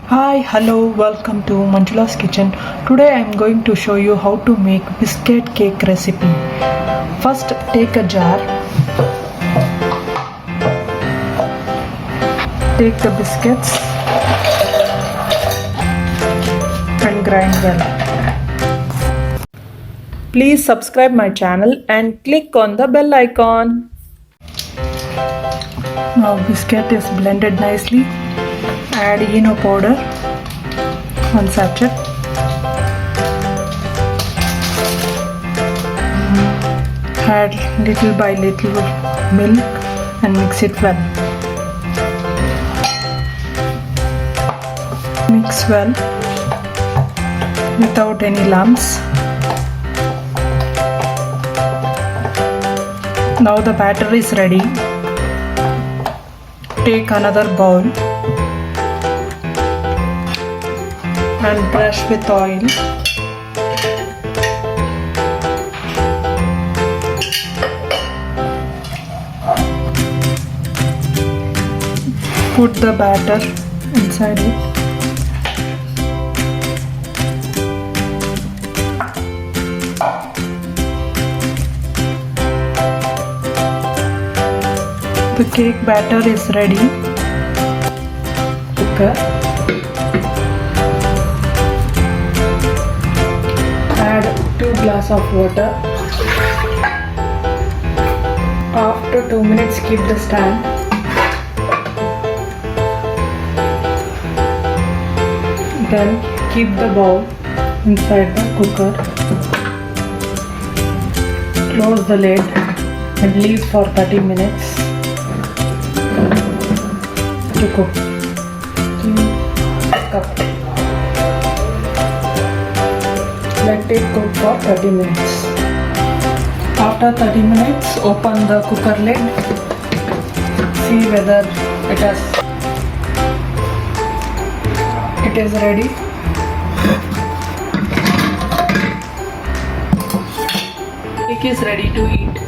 Hi, hello, welcome to Manjula's kitchen. Today I am going to show you how to make biscuit cake recipe. First take a jar, take the biscuits and grind well. Please subscribe my channel and click on the bell icon. Now biscuit is blended nicely. Add Eno powder, 1 sachet. Add little by little milk and mix it well. Mix well without any lumps. Now the batter is ready. Take another bowl and brush with oil. Put the batter inside it. The cake batter is ready. Cooker. Add 2 glasses of water. After 2 minutes, keep the stand. Then keep the bowl inside the cooker. Close the lid and leave for 30 minutes to cook. Let it cook for 30 minutes. After 30 minutes, open the cooker lid. See whether it is ready. Cake is ready to eat.